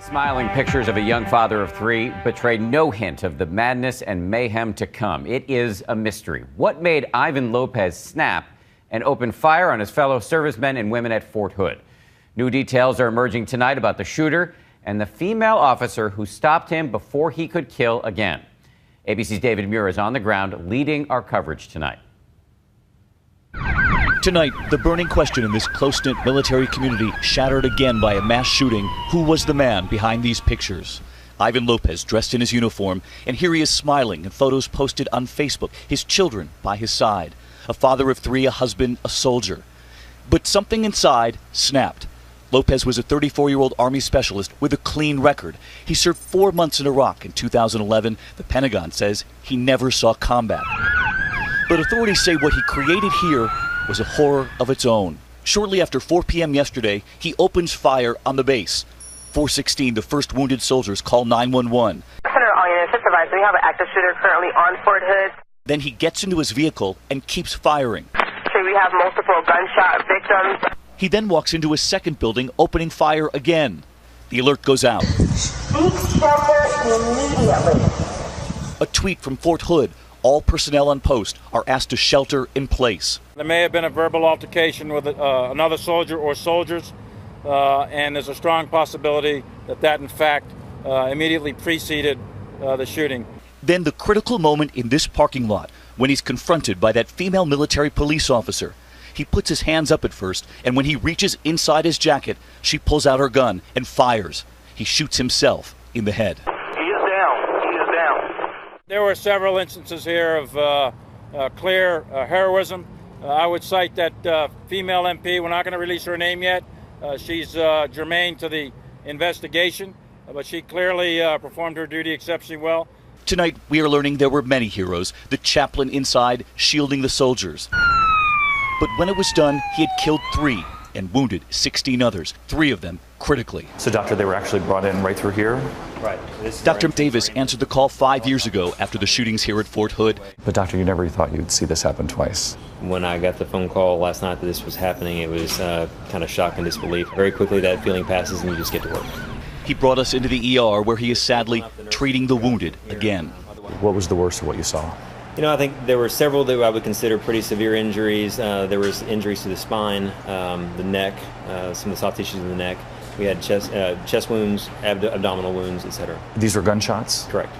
Smiling pictures of a young father of three betray no hint of the madness and mayhem to come. It is a mystery. What made Ivan Lopez snap and open fire on his fellow servicemen and women at Fort Hood? New details are emerging tonight about the shooter and the female officer who stopped him before he could kill again. ABC's David Muir is on the ground leading our coverage tonight. Tonight, the burning question in this close-knit military community shattered again by a mass shooting. Who was the man behind these pictures? Ivan Lopez dressed in his uniform, and here he is smiling in photos posted on Facebook, his children by his side. A father of three, a husband, a soldier. But something inside snapped. Lopez was a 34-year-old Army specialist with a clean record. He served 4 months in Iraq in 2011. The Pentagon says he never saw combat. But authorities say what he created here was a horror of its own. Shortly after 4 p.m. yesterday, he opens fire on the base. 4:16, the first wounded soldiers call 911. Senator, all units advised, we have an active shooter currently on Fort Hood. Then he gets into his vehicle and keeps firing. We have multiple gunshot victims. He then walks into a second building, opening fire again. The alert goes out. Seek shelter immediately. A tweet from Fort Hood. All personnel on post are asked to shelter in place. There may have been a verbal altercation with another soldier or soldiers, and there's a strong possibility that in fact immediately preceded the shooting. Then the critical moment in this parking lot when he's confronted by that female military police officer. He puts his hands up at first, and when he reaches inside his jacket, she pulls out her gun and fires. He shoots himself in the head. There were several instances here of clear heroism. I would cite that female MP. We're not going to release her name yet. She's germane to the investigation, but she clearly performed her duty exceptionally well. Tonight, we are learning there were many heroes, the chaplain inside shielding the soldiers. But when it was done, he had killed 3 and wounded 16 others, 3 of them critically. So, Doctor, they were actually brought in right through here? Right. Dr. Davis answered the call 5 years ago after the shootings here at Fort Hood. But, Doctor, you never thought you'd see this happen twice. When I got the phone call last night that this was happening, it was kind of shock and disbelief. Very quickly, that feeling passes and you just get to work. He brought us into the ER where he is sadly treating the wounded again. What was the worst of what you saw? You know, I think there were several that I would consider pretty severe injuries. There was injuries to the spine, the neck, some of the soft tissues in the neck. We had chest wounds, abdominal wounds, etc. These were gunshots? Correct.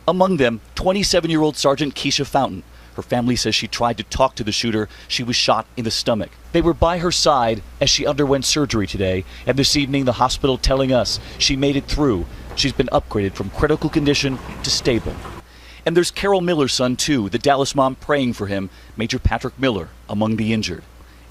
Among them, 27-year-old Sergeant Keisha Fountain. Her family says she tried to talk to the shooter. She was shot in the stomach. They were by her side as she underwent surgery today, and this evening the hospital telling us she made it through. She's been upgraded from critical condition to stable. And there's Carol Miller's son, too, the Dallas mom praying for him, Major Patrick Miller, among the injured.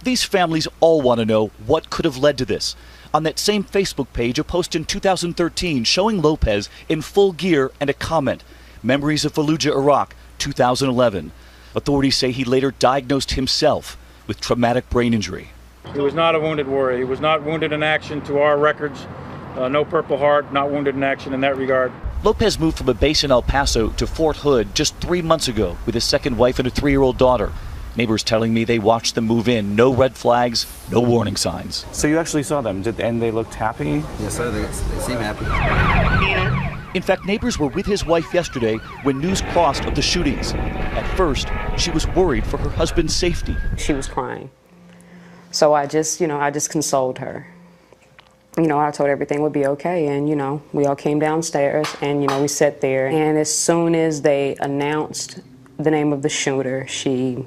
These families all want to know what could have led to this. On that same Facebook page, a post in 2013 showing Lopez in full gear and a comment, Memories of Fallujah, Iraq, 2011. Authorities say he later diagnosed himself with traumatic brain injury. He was not a wounded warrior. He was not wounded in action to our records. No Purple Heart, not wounded in action in that regard. Lopez moved from a base in El Paso to Fort Hood just 3 months ago with his second wife and a 3-year-old daughter. Neighbors telling me they watched them move in. No red flags, no warning signs. So you actually saw them, and they looked happy? Yes, sir. They seem happy. In fact, neighbors were with his wife yesterday when news crossed of the shootings. At first, she was worried for her husband's safety. She was crying. So I just consoled her. I told her everything would be okay, and, we all came downstairs, and, we sat there. And as soon as they announced the name of the shooter, she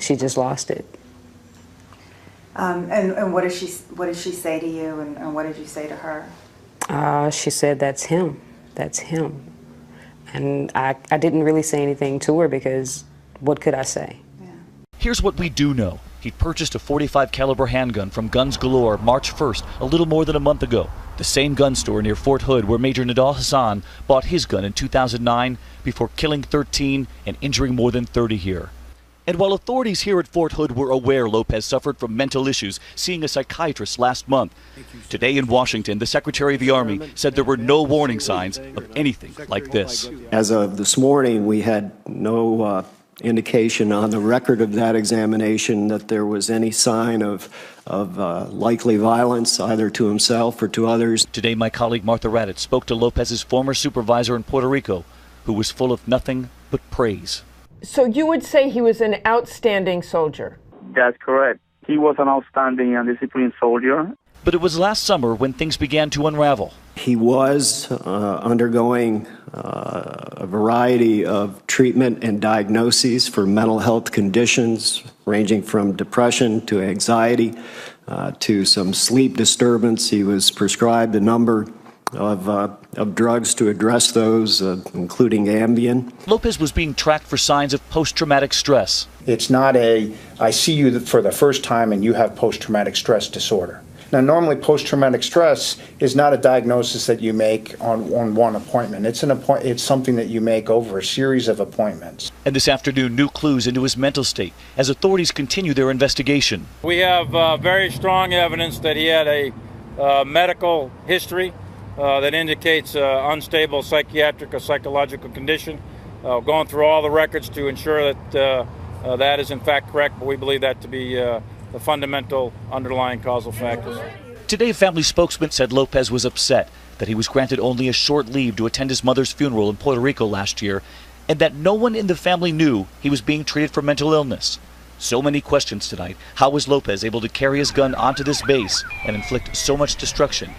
just lost it. And what did she say to you, and what did you say to her? She said, that's him. That's him. And I didn't really say anything to her because what could I say? Yeah. Here's what we do know. He purchased a .45 caliber handgun from Guns Galore March 1st, a little more than a month ago. The same gun store near Fort Hood where Major Nidal Hassan bought his gun in 2009 before killing 13 and injuring more than 30 here. And while authorities here at Fort Hood were aware Lopez suffered from mental issues, seeing a psychiatrist last month, today in Washington, the Secretary of the Army said there were no warning signs of anything like this. As of this morning, we had no indication on the record of that examination that there was any sign of likely violence, either to himself or to others. Today, my colleague Martha Raddatz spoke to Lopez's former supervisor in Puerto Rico, who was full of nothing but praise. So you would say he was an outstanding soldier? That's correct. He was an outstanding and disciplined soldier. But it was last summer when things began to unravel. He was undergoing a variety of treatment and diagnoses for mental health conditions, ranging from depression to anxiety to some sleep disturbance. He was prescribed a number of drugs to address those, including Ambien. Lopez was being tracked for signs of post-traumatic stress. It's not I see you for the first time and you have post-traumatic stress disorder. Now, normally post-traumatic stress is not a diagnosis that you make on one appointment. It's something that you make over a series of appointments. And this afternoon, new clues into his mental state as authorities continue their investigation. We have very strong evidence that he had a medical history that indicates unstable psychiatric or psychological condition. Going through all the records to ensure that that is in fact correct, but we believe that to be the fundamental underlying causal factors. Today, a family spokesman said Lopez was upset that he was granted only a short leave to attend his mother's funeral in Puerto Rico last year, and that no one in the family knew he was being treated for mental illness. So many questions tonight. How was Lopez able to carry his gun onto this base and inflict so much destruction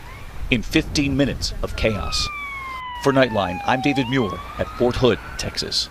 in 15 minutes of chaos? For Nightline, I'm David Muir at Fort Hood, Texas.